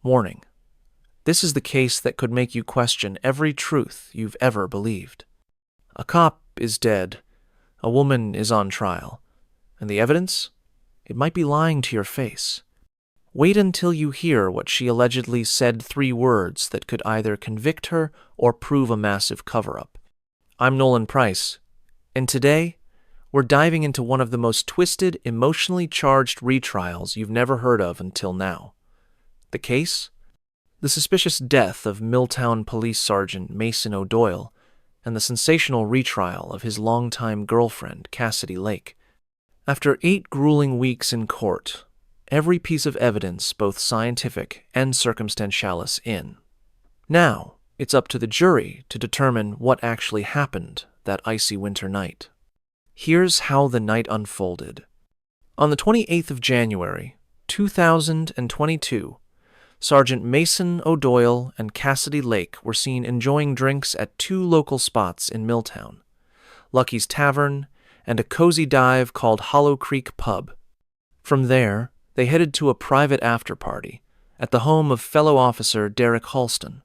Warning: this is the case that could make you question every truth you've ever believed. A cop is dead, a woman is on trial, and the evidence? It might be lying to your face. Wait until you hear what she allegedly said 3 words that could either convict her or prove a massive cover-up. I'm Nolan Price, and today, we're diving into one of the most twisted, emotionally charged retrials you've never heard of until now. The case? The suspicious death of Milltown Police Sergeant Mason O'Doyle and the sensational retrial of his longtime girlfriend, Cassidy Lake. After 8 grueling weeks in court, every piece of evidence, both scientific and circumstantialis, in. Now, it's up to the jury to determine what actually happened that icy winter night. Here's how the night unfolded. On the 28th of January, 2022, Sergeant Mason O'Doyle and Cassidy Lake were seen enjoying drinks at 2 local spots in Milltown, Lucky's Tavern and a cozy dive called Hollow Creek Pub. From there, they headed to a private after-party at the home of fellow officer Derek Halston.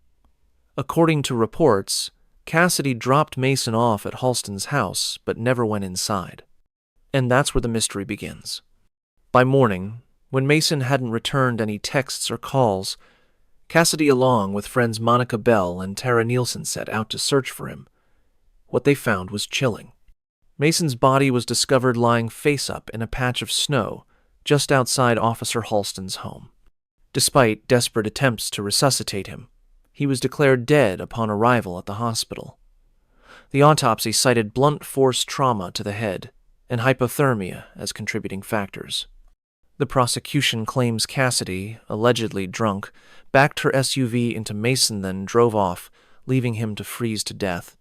According to reports, Cassidy dropped Mason off at Halston's house but never went inside. And that's where the mystery begins. By morning, when Mason hadn't returned any texts or calls, Cassidy, along with friends Monica Bell and Tara Nielsen, set out to search for him. What they found was chilling. Mason's body was discovered lying face-up in a patch of snow just outside Officer Halston's home. Despite desperate attempts to resuscitate him, he was declared dead upon arrival at the hospital. The autopsy cited blunt force trauma to the head and hypothermia as contributing factors. The prosecution claims Cassidy, allegedly drunk, backed her SUV into Mason, then drove off, leaving him to freeze to death.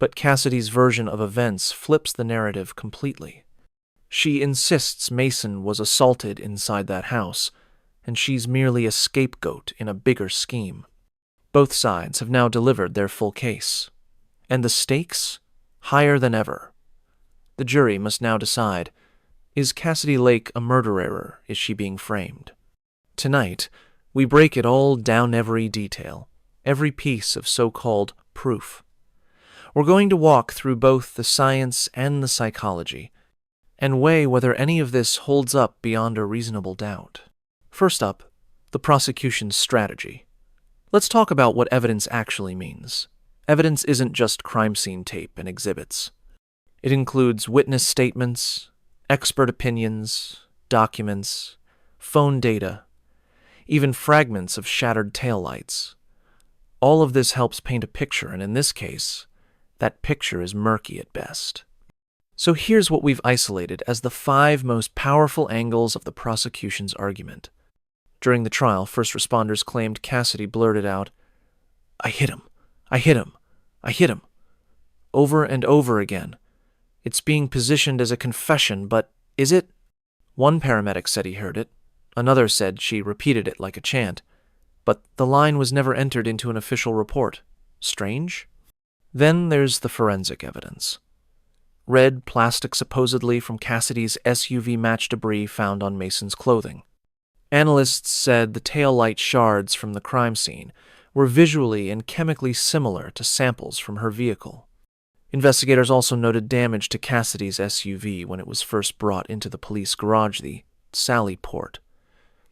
But Cassidy's version of events flips the narrative completely. She insists Mason was assaulted inside that house, and she's merely a scapegoat in a bigger scheme. Both sides have now delivered their full case, and the stakes? Higher than ever. The jury must now decide, is Cassidy Lake a murderer? Is she being framed? Tonight, we break it all down, every detail, every piece of so-called proof. We're going to walk through both the science and the psychology, and weigh whether any of this holds up beyond a reasonable doubt. First up, the prosecution's strategy. Let's talk about what evidence actually means. Evidence isn't just crime scene tape and exhibits. It includes witness statements, expert opinions, documents, phone data, even fragments of shattered taillights. All of this helps paint a picture, and in this case, that picture is murky at best. So here's what we've isolated as the 5 most powerful angles of the prosecution's argument. During the trial, first responders claimed Cassidy blurted out, "I hit him, I hit him, I hit him," over and over again. It's being positioned as a confession, but is it? One paramedic said he heard it. Another said she repeated it like a chant. But the line was never entered into an official report. Strange? Then there's the forensic evidence. Red plastic supposedly from Cassidy's SUV matched debris found on Mason's clothing. Analysts said the taillight shards from the crime scene were visually and chemically similar to samples from her vehicle. Investigators also noted damage to Cassidy's SUV when it was first brought into the police garage, the Sally Port.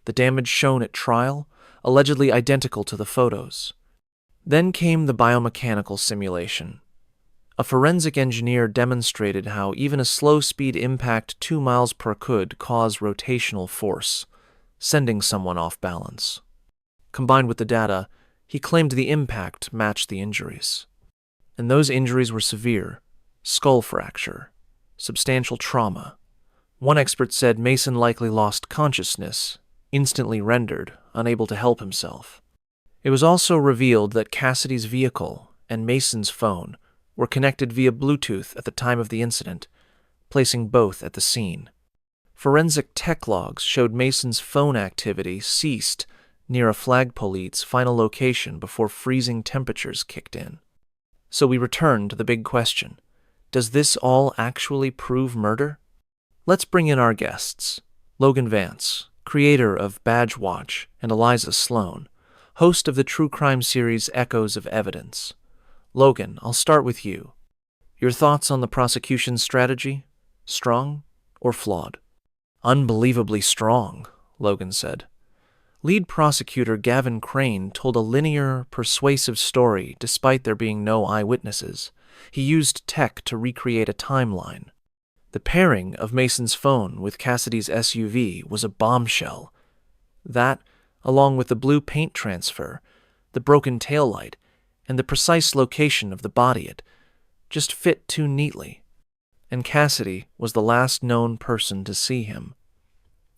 The damage shown at trial, allegedly identical to the photos. Then came the biomechanical simulation. A forensic engineer demonstrated how even a slow-speed impact 2 miles per could cause rotational force, sending someone off balance. Combined with the data, he claimed the impact matched the injuries. And those injuries were severe: skull fracture, substantial trauma. One expert said Mason likely lost consciousness, instantly rendered, unable to help himself. It was also revealed that Cassidy's vehicle and Mason's phone were connected via Bluetooth at the time of the incident, placing both at the scene. Forensic tech logs showed Mason's phone activity ceased near a flagpole's final location before freezing temperatures kicked in. So we return to the big question. Does this all actually prove murder? Let's bring in our guests. Logan Vance, creator of Badge Watch, and Eliza Sloan, host of the true crime series Echoes of Evidence. Logan, I'll start with you. Your thoughts on the prosecution's strategy? Strong or flawed? Unbelievably strong, Logan said. Lead prosecutor Gavin Crane told a linear, persuasive story despite there being no eyewitnesses. He used tech to recreate a timeline. The pairing of Mason's phone with Cassidy's SUV was a bombshell. That, along with the blue paint transfer, the broken taillight, and the precise location of the body, it just fit too neatly. And Cassidy was the last known person to see him.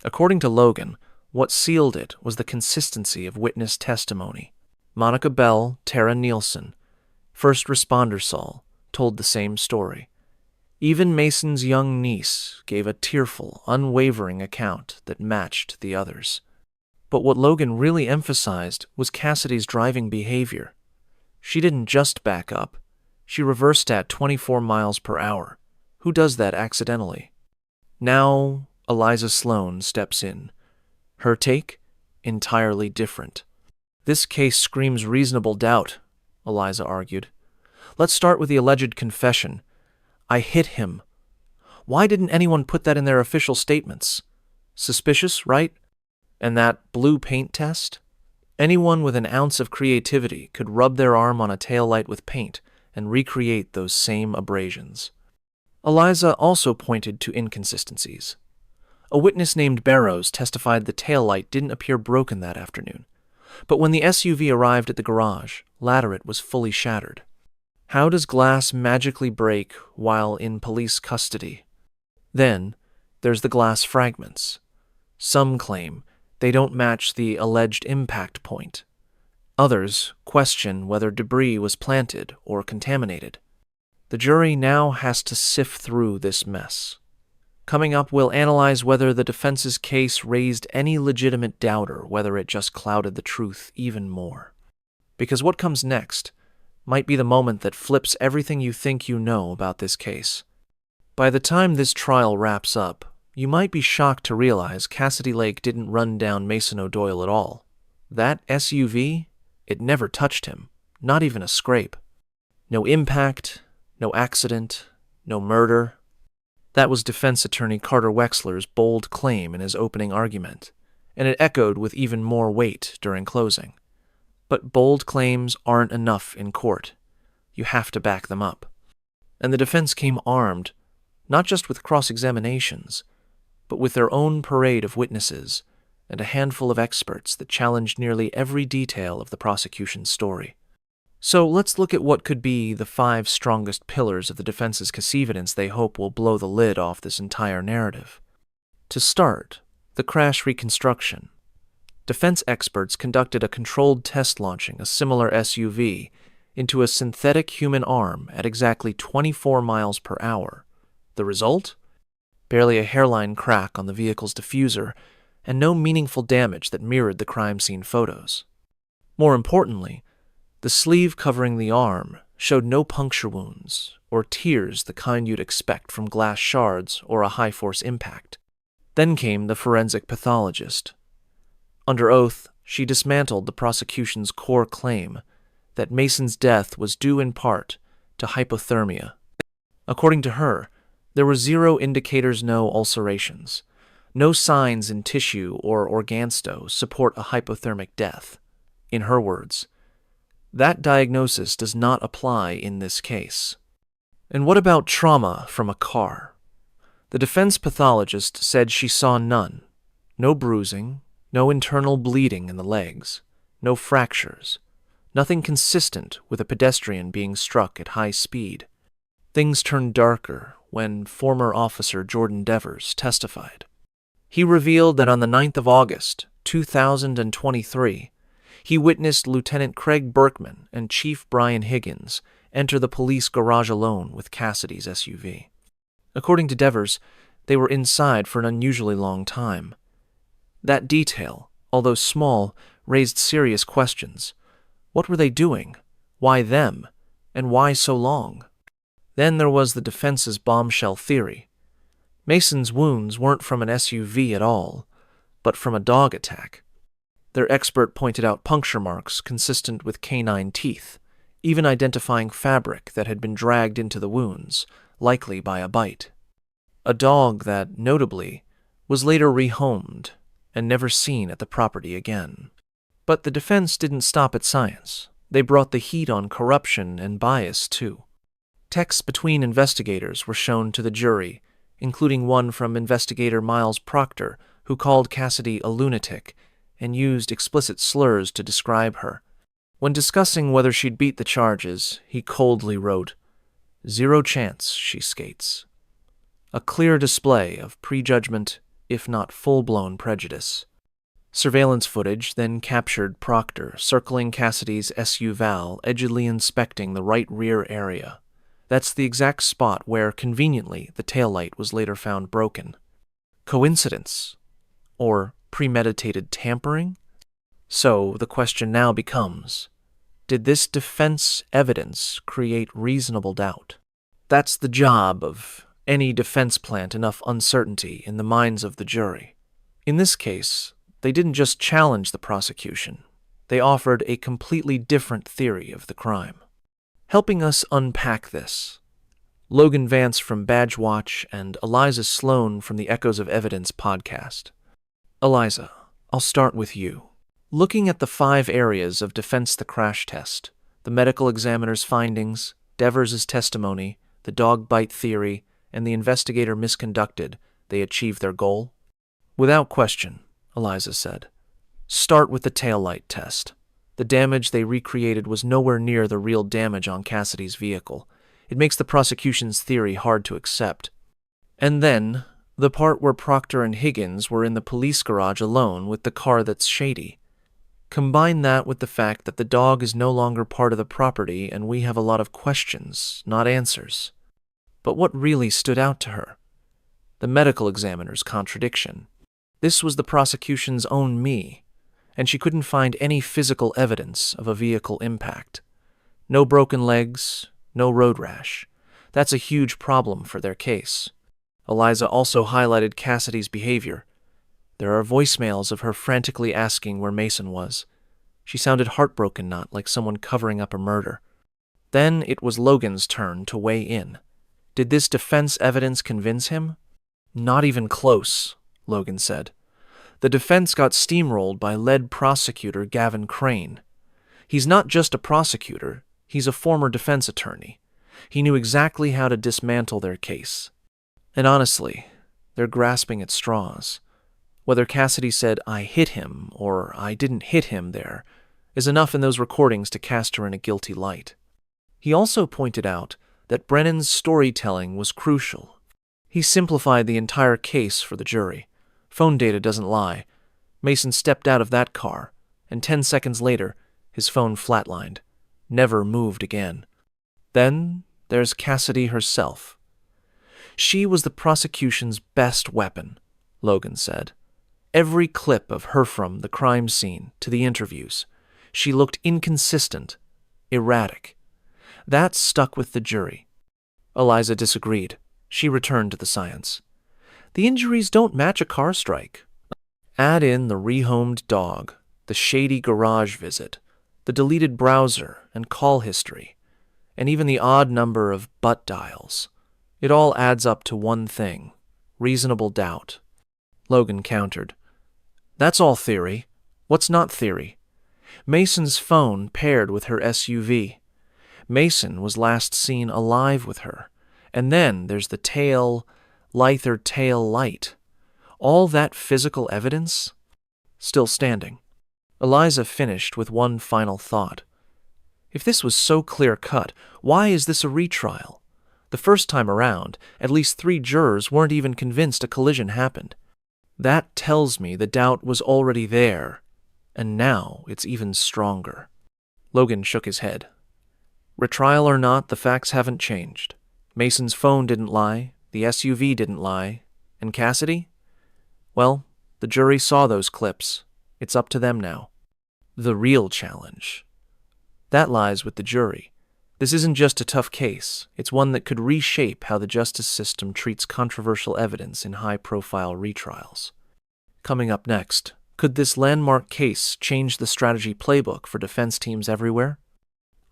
According to Logan, what sealed it was the consistency of witness testimony. Monica Bell, Tara Nielsen, first responder Saul, told the same story. Even Mason's young niece gave a tearful, unwavering account that matched the others. But what Logan really emphasized was Cassidy's driving behavior. She didn't just back up. She reversed at 24 miles per hour. Who does that accidentally? Now, Eliza Sloan steps in. Her take? Entirely different. This case screams reasonable doubt, Eliza argued. Let's start with the alleged confession. I hit him. Why didn't anyone put that in their official statements? Suspicious, right? And that blue paint test? Anyone with an ounce of creativity could rub their arm on a taillight with paint and recreate those same abrasions. Eliza also pointed to inconsistencies. A witness named Barrows testified the taillight didn't appear broken that afternoon, but when the SUV arrived at the garage, Laterit was fully shattered. How does glass magically break while in police custody? Then, there's the glass fragments. Some claim they don't match the alleged impact point. Others question whether debris was planted or contaminated. The jury now has to sift through this mess. Coming up, we'll analyze whether the defense's case raised any legitimate doubt or whether it just clouded the truth even more. Because what comes next might be the moment that flips everything you think you know about this case. By the time this trial wraps up, you might be shocked to realize Cassidy Lake didn't run down Mason O'Doyle at all. That SUV, it never touched him, not even a scrape. No impact, no accident, no murder. That was defense attorney Carter Wexler's bold claim in his opening argument, and it echoed with even more weight during closing. But bold claims aren't enough in court. You have to back them up. And the defense came armed, not just with cross-examinations, but with their own parade of witnesses and a handful of experts that challenged nearly every detail of the prosecution's story. So let's look at what could be the 5 strongest pillars of the defense's case evidence they hope will blow the lid off this entire narrative. To start, the crash reconstruction. Defense experts conducted a controlled test launching a similar SUV into a synthetic human arm at exactly 24 miles per hour. The result? Barely a hairline crack on the vehicle's diffuser, and no meaningful damage that mirrored the crime scene photos. More importantly, the sleeve covering the arm showed no puncture wounds or tears the kind you'd expect from glass shards or a high-force impact. Then came the forensic pathologist. Under oath, she dismantled the prosecution's core claim that Mason's death was due in part to hypothermia. According to her, there were 0 indicators, no ulcerations. No signs in tissue or organsto support a hypothermic death. In her words, that diagnosis does not apply in this case. And what about trauma from a car? The defense pathologist said she saw none. No bruising, no internal bleeding in the legs, no fractures, nothing consistent with a pedestrian being struck at high speed. Things turned darker when former officer Jordan Devers testified. He revealed that on the 9th of August, 2023, he witnessed Lieutenant Craig Berkman and Chief Brian Higgins enter the police garage alone with Cassidy's SUV. According to Devers, they were inside for an unusually long time. That detail, although small, raised serious questions. What were they doing? Why them? And why so long? Then there was the defense's bombshell theory. Mason's wounds weren't from an SUV at all. but from a dog attack. Their expert pointed out puncture marks consistent with canine teeth, even identifying fabric that had been dragged into the wounds, likely by a bite. A dog that, notably, was later rehomed and never seen at the property again. But the defense didn't stop at science. They brought the heat on corruption and bias, too. Texts between investigators were shown to the jury, including one from investigator Miles Proctor, who called Cassidy a lunatic and used explicit slurs to describe her. When discussing whether she'd beat the charges, he coldly wrote, "Zero chance, she skates." A clear display of prejudgment, if not full-blown prejudice. Surveillance footage then captured Proctor circling Cassidy's SU Val, edgedly inspecting the right rear area. That's the exact spot where, conveniently, the taillight was later found broken. Coincidence? Or premeditated tampering? So the question now becomes, did this defense evidence create reasonable doubt? That's the job of any defense plant enough uncertainty in the minds of the jury. In this case, they didn't just challenge the prosecution. They offered a completely different theory of the crime. Helping us unpack this, Logan Vance from Badge Watch and Eliza Sloan from the Echoes of Evidence podcast. Eliza, I'll start with you. Looking at the 5 areas of Defense the Crash Test, the medical examiner's findings, Devers' testimony, the dog bite theory, and the investigator misconducted, they achieved their goal? Without question, Eliza said. Start with the taillight test. The damage they recreated was nowhere near the real damage on Cassidy's vehicle. It makes the prosecution's theory hard to accept. And then, the part where Proctor and Higgins were in the police garage alone with the car that's shady. Combine that with the fact that the dog is no longer part of the property and we have a lot of questions, not answers. But what really stood out to her? The medical examiner's contradiction. This was the prosecution's own me, and she couldn't find any physical evidence of a vehicle impact. No broken legs, no road rash. That's a huge problem for their case. Eliza also highlighted Cassidy's behavior. There are voicemails of her frantically asking where Mason was. She sounded heartbroken, not like someone covering up a murder. Then it was Logan's turn to weigh in. Did this defense evidence convince him? Not even close, Logan said. The defense got steamrolled by lead prosecutor Gavin Crane. He's not just a prosecutor, he's a former defense attorney. He knew exactly how to dismantle their case. And honestly, they're grasping at straws. Whether Cassidy said, "I hit him," or "I didn't hit him there," is enough in those recordings to cast her in a guilty light. He also pointed out that Brennan's storytelling was crucial. He simplified the entire case for the jury. Phone data doesn't lie. Mason stepped out of that car, and 10 seconds later, his phone flatlined. Never moved again. Then there's Cassidy herself. She was the prosecution's best weapon, Logan said. Every clip of her from the crime scene to the interviews, she looked inconsistent, erratic. That stuck with the jury. Eliza disagreed. She returned to the science. The injuries don't match a car strike. Add in the rehomed dog, the shady garage visit, the deleted browser and call history, and even the odd number of butt dials. It all adds up to one thing, reasonable doubt. Logan countered. That's all theory. What's not theory? Mason's phone paired with her SUV. Mason was last seen alive with her. And then there's the Lither tail light. All that physical evidence? Still standing. Eliza finished with one final thought. If this was so clear-cut, why is this a retrial? The first time around, at least 3 jurors weren't even convinced a collision happened. That tells me the doubt was already there, and now it's even stronger. Logan shook his head. Retrial or not, the facts haven't changed. Mason's phone didn't lie, the SUV didn't lie, and Cassidy? Well, the jury saw those clips. It's up to them now. The real challenge. That lies with the jury. This isn't just a tough case. It's one that could reshape how the justice system treats controversial evidence in high-profile retrials. Coming up next, could this landmark case change the strategy playbook for defense teams everywhere?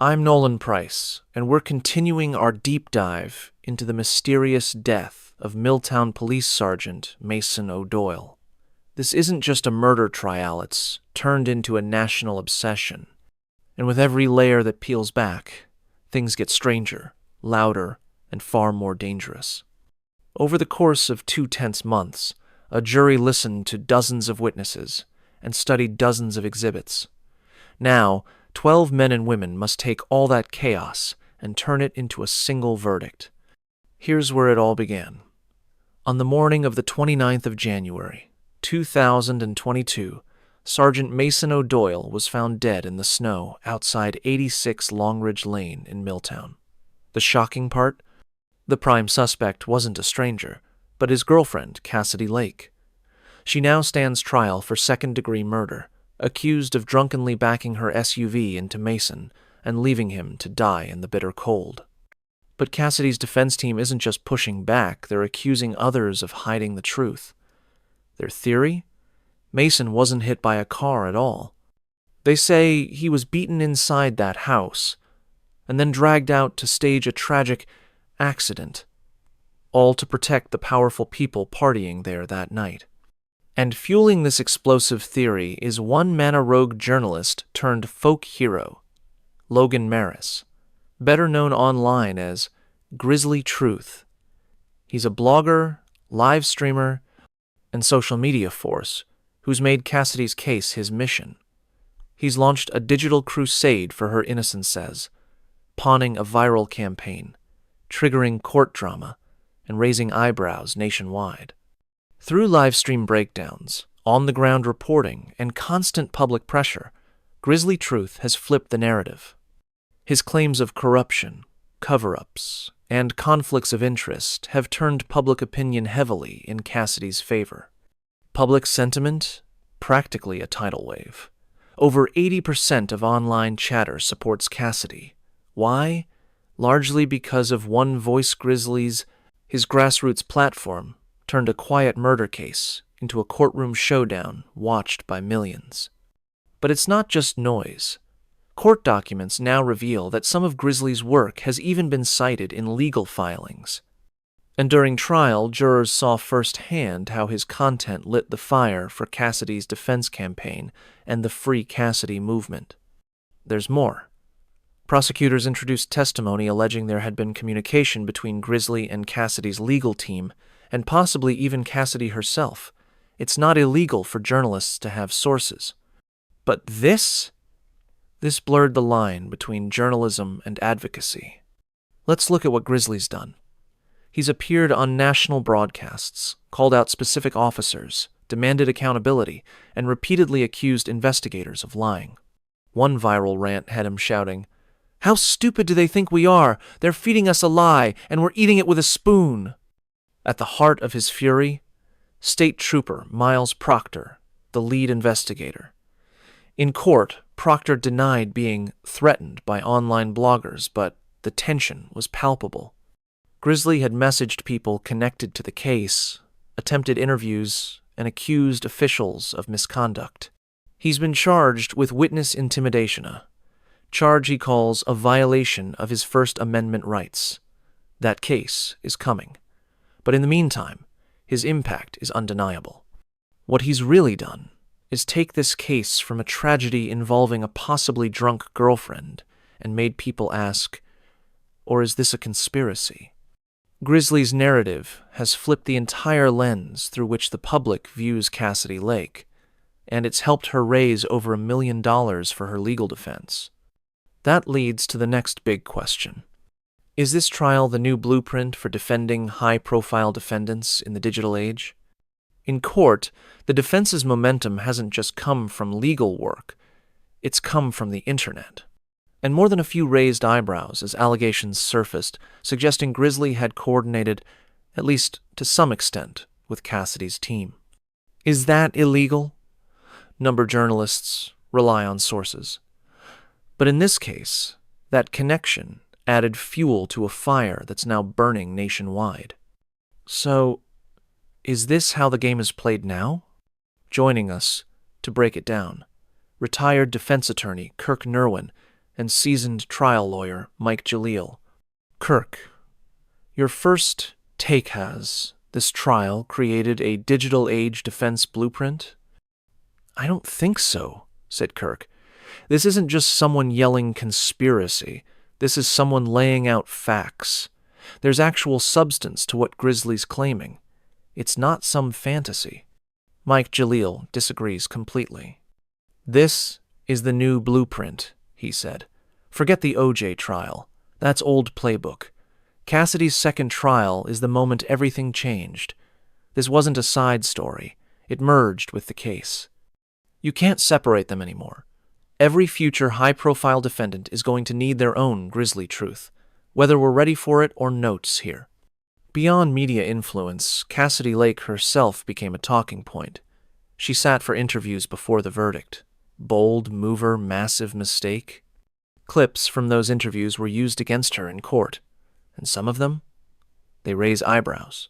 I'm Nolan Price, and we're continuing our deep dive into the mysterious death of Milltown Police Sergeant Mason O'Doyle. This isn't just a murder trial, it's turned into a national obsession. And with every layer that peels back, things get stranger, louder, and far more dangerous. Over the course of 2 tense months, a jury listened to dozens of witnesses and studied dozens of exhibits. Now, 12 men and women must take all that chaos and turn it into a single verdict. Here's where it all began. On the morning of the 29th of January, 2022, Sergeant Mason O'Doyle was found dead in the snow outside 86 Longridge Lane in Milltown. The shocking part? The prime suspect wasn't a stranger, but his girlfriend, Cassidy Lake. She now stands trial for second-degree murder, accused of drunkenly backing her SUV into Mason and leaving him to die in the bitter cold. But Cassidy's defense team isn't just pushing back, they're accusing others of hiding the truth. Their theory? Mason wasn't hit by a car at all. They say he was beaten inside that house and then dragged out to stage a tragic accident, all to protect the powerful people partying there that night. And fueling this explosive theory is one-man rogue journalist turned folk hero, Logan, better known online as Grizzly Truth. He's a blogger, live streamer, and social media force who's made Cassidy's case his mission. He's launched a digital crusade for her innocence says, pawning a viral campaign, triggering court drama, and raising eyebrows nationwide. Through live-stream breakdowns, on-the-ground reporting, and constant public pressure, Grizzly Truth has flipped the narrative. His claims of corruption, cover-ups, and conflicts of interest have turned public opinion heavily in Cassidy's favor. Public sentiment? Practically a tidal wave. Over 80% of online chatter supports Cassidy. Why? Largely because of One Voice Grizzly's, his grassroots platform, turned a quiet murder case into a courtroom showdown watched by millions. But it's not just noise. Court documents now reveal that some of Grizzly's work has even been cited in legal filings. And during trial, jurors saw firsthand how his content lit the fire for Cassidy's defense campaign and the Free Cassidy movement. There's more. Prosecutors introduced testimony alleging there had been communication between Grizzly and Cassidy's legal team, and possibly even Cassidy herself. It's not illegal for journalists to have sources. But this blurred the line between journalism and advocacy. Let's look at what Grizzly's done. He's appeared on national broadcasts, called out specific officers, demanded accountability, and repeatedly accused investigators of lying. One viral rant had him shouting, "How stupid do they think we are? They're feeding us a lie, and we're eating it with a spoon." At the heart of his fury, State Trooper Miles Proctor, the lead investigator. In court, Proctor denied being threatened by online bloggers, but the tension was palpable. Grizzly had messaged people connected to the case, attempted interviews, and accused officials of misconduct. He's been charged with witness intimidation, a charge he calls a violation of his First Amendment rights. That case is coming. But in the meantime, his impact is undeniable. What he's really done is take this case from a tragedy involving a possibly drunk girlfriend and made people ask, or is this a conspiracy? Grizzly's narrative has flipped the entire lens through which the public views Cassidy Lake, and it's helped her raise over $1 million for her legal defense. That leads to the next big question. Is this trial the new blueprint for defending high-profile defendants in the digital age? In court, the defense's momentum hasn't just come from legal work, it's come from the internet. And more than a few raised eyebrows as allegations surfaced, suggesting Grizzly had coordinated, at least to some extent, with Cassidy's team. Is that illegal? Number journalists rely on sources. But in this case, that connection added fuel to a fire that's now burning nationwide. So, is this how the game is played now? Joining us to break it down, retired defense attorney Kirk Nerwin and seasoned trial lawyer Mike Jalil. Kirk, your first take has this trial created a digital age defense blueprint? I don't think so, said Kirk. This isn't just someone yelling conspiracy. This is someone laying out facts. There's actual substance to what Grizzly's claiming. It's not some fantasy. Mike Jalil disagrees completely. This is the new blueprint, he said. Forget the OJ trial. That's old playbook. Cassidy's second trial is the moment everything changed. This wasn't a side story. It merged with the case. You can't separate them anymore. Every future high-profile defendant is going to need their own grisly truth, whether we're ready for it or notes here. Beyond media influence, Cassidy Lake herself became a talking point. She sat for interviews before the verdict. Bold mover, massive mistake. Clips from those interviews were used against her in court, and some of them, they raise eyebrows.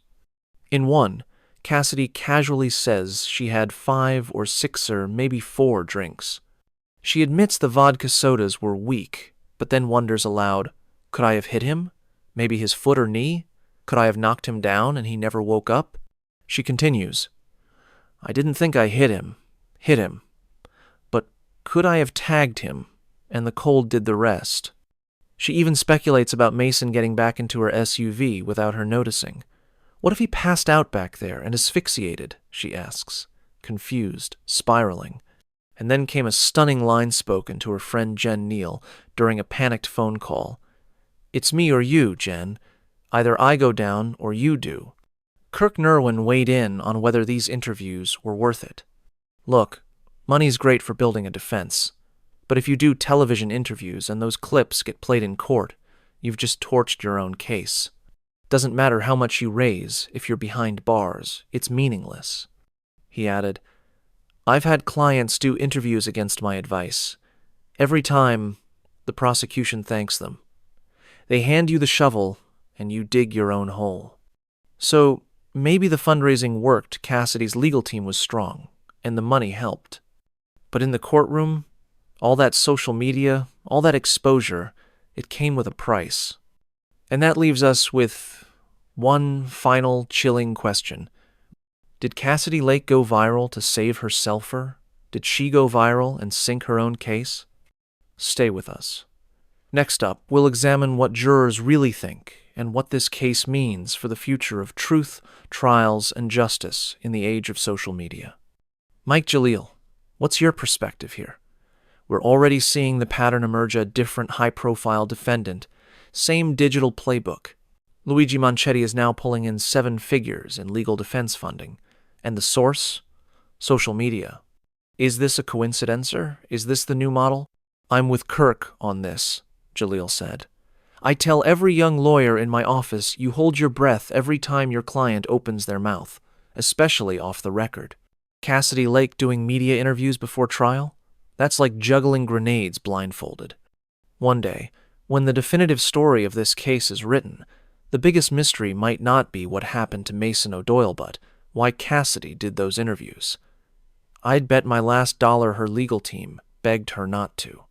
In one, Cassidy casually says she had 5 or 6 or maybe 4 drinks. She admits the vodka sodas were weak, but then wonders aloud, could I have hit him? Maybe his foot or knee? Could I have knocked him down and he never woke up? She continues, I didn't think I hit him, but could I have tagged him, and the cold did the rest? She even speculates about Mason getting back into her SUV without her noticing. What if he passed out back there and asphyxiated, she asks, confused, spiraling. And then came a stunning line spoken to her friend Jen Neal during a panicked phone call. It's me or you, Jen. Either I go down or you do. Kirk Nerwin weighed in on whether these interviews were worth it. Look, money's great for building a defense, but if you do television interviews and those clips get played in court, you've just torched your own case. Doesn't matter how much you raise if you're behind bars, it's meaningless. He added, I've had clients do interviews against my advice. Every time, the prosecution thanks them. They hand you the shovel, and you dig your own hole. So, maybe the fundraising worked. Cassidy's legal team was strong, and the money helped. But in the courtroom, all that social media, all that exposure, it came with a price. And that leaves us with one final chilling question. Did Cassidy Lake go viral to save herself? Did she go viral and sink her own case? Stay with us. Next up, we'll examine what jurors really think and what this case means for the future of truth, trials, and justice in the age of social media. Mike Jalil, what's your perspective here? We're already seeing the pattern emerge: a different high-profile defendant, same digital playbook. Luigi Manchetti is now pulling in 7 figures in legal defense funding. And the source? Social media. Is this a coincidence? Is this the new model? I'm with Kirk on this, Jalil said. I tell every young lawyer in my office you hold your breath every time your client opens their mouth, especially off the record. Cassidy Lake doing media interviews before trial? That's like juggling grenades blindfolded. One day, when the definitive story of this case is written, the biggest mystery might not be what happened to Mason O'Doyle, but why Cassidy did those interviews. I'd bet my last dollar her legal team begged her not to.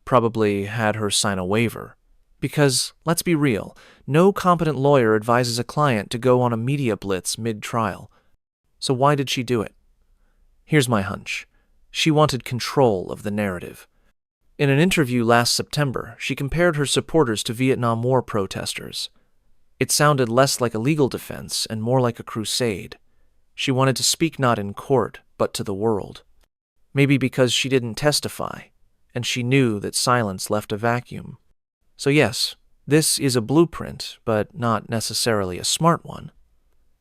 Probably had her sign a waiver. Because, let's be real, no competent lawyer advises a client to go on a media blitz mid-trial. So why did she do it? Here's my hunch. She wanted control of the narrative. In an interview last September, she compared her supporters to Vietnam War protesters. It sounded less like a legal defense and more like a crusade. She wanted to speak not in court, but to the world. Maybe because she didn't testify, and she knew that silence left a vacuum. So yes, this is a blueprint, but not necessarily a smart one.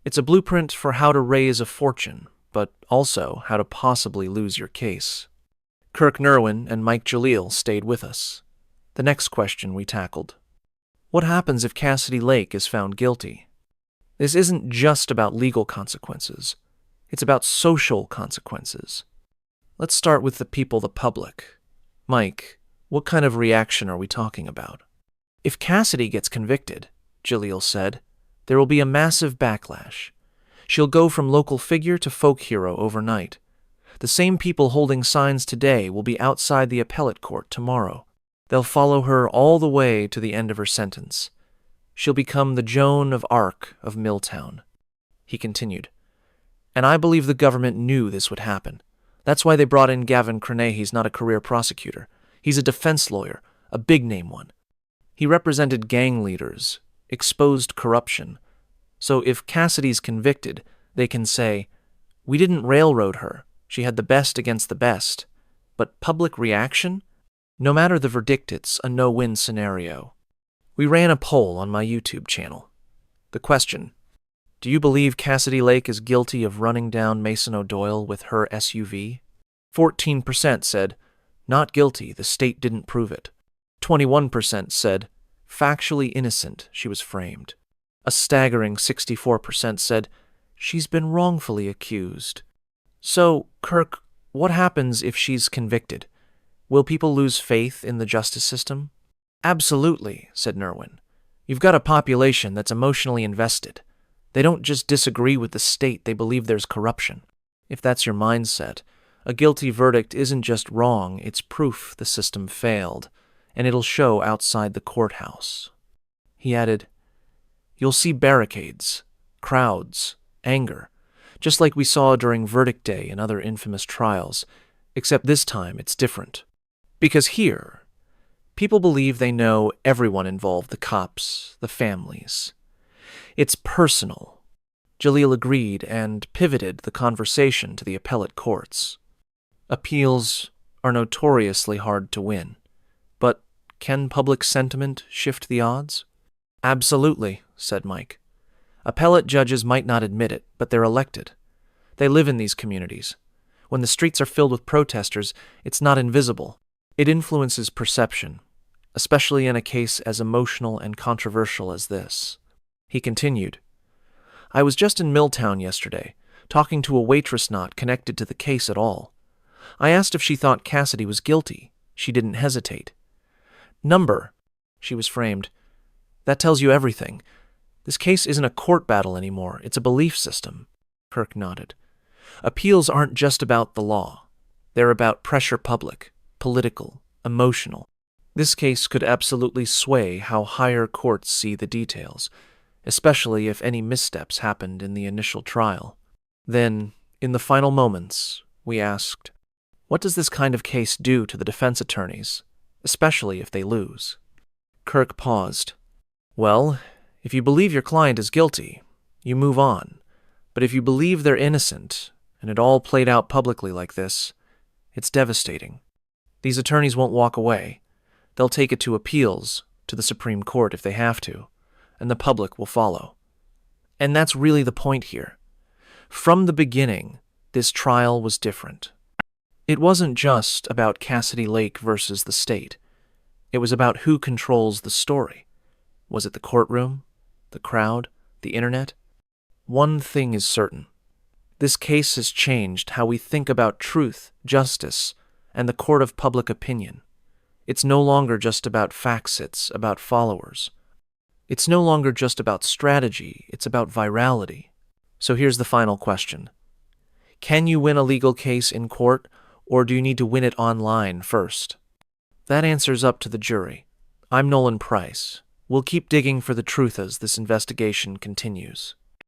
It's a blueprint for how to raise a fortune, but also how to possibly lose your case. Kirk Nerwin and Mike Jalil stayed with us. The next question we tackled: what happens if Cassidy Lake is found guilty? This isn't just about legal consequences. It's about social consequences. Let's start with the people, the public. Mike, what kind of reaction are we talking about? If Cassidy gets convicted, Jalil said, there will be a massive backlash. She'll go from local figure to folk hero overnight. The same people holding signs today will be outside the appellate court tomorrow. They'll follow her all the way to the end of her sentence. She'll become the Joan of Arc of Milltown. He continued, and I believe the government knew this would happen. That's why they brought in Gavin Crenay. He's not a career prosecutor. He's a defense lawyer, a big-name one. He represented gang leaders, exposed corruption. So if Cassidy's convicted, they can say, we didn't railroad her. She had the best against the best. But public reaction? No matter the verdict, it's a no-win scenario. We ran a poll on my YouTube channel. The question, do you believe Cassidy Lake is guilty of running down Mason O'Doyle with her SUV? 14% said, not guilty, the state didn't prove it. 21% said, factually innocent, she was framed. A staggering 64% said, she's been wrongfully accused. So, Kirk, what happens if she's convicted? Will people lose faith in the justice system? Absolutely, said Nerwin. You've got a population that's emotionally invested. They don't just disagree with the state, they believe there's corruption. If that's your mindset, a guilty verdict isn't just wrong, it's proof the system failed, and it'll show outside the courthouse. He added, you'll see barricades, crowds, anger, just like we saw during verdict day and other infamous trials, except this time it's different. Because here, people believe they know everyone involved, the cops, the families. It's personal. Jalil agreed and pivoted the conversation to the appellate courts. Appeals are notoriously hard to win. But can public sentiment shift the odds? Absolutely, said Mike. Appellate judges might not admit it, but they're elected. They live in these communities. When the streets are filled with protesters, it's not invisible. It influences perception, especially in a case as emotional and controversial as this. He continued, I was just in Milltown yesterday, talking to a waitress not connected to the case at all. I asked if she thought Cassidy was guilty. She didn't hesitate. Number, she was framed. That tells you everything. This case isn't a court battle anymore, it's a belief system. Kirk nodded. Appeals aren't just about the law. They're about pressure public, political, emotional. This case could absolutely sway how higher courts see the details, especially if any missteps happened in the initial trial. Then, in the final moments, we asked, what does this kind of case do to the defense attorneys, especially if they lose? Kirk paused. Well, if you believe your client is guilty, you move on. But if you believe they're innocent, and it all played out publicly like this, it's devastating. These attorneys won't walk away. They'll take it to appeals, to the Supreme Court if they have to, and the public will follow. And that's really the point here. From the beginning, this trial was different. It wasn't just about Cassidy Lake versus the state. It was about who controls the story. Was it the courtroom, the crowd, the internet? One thing is certain. This case has changed how we think about truth, justice, and the court of public opinion. It's no longer just about facts, it's about followers. It's no longer just about strategy, it's about virality. So here's the final question. Can you win a legal case in court, or do you need to win it online first? That answer's up to the jury. I'm Nolan Price. We'll keep digging for the truth as this investigation continues.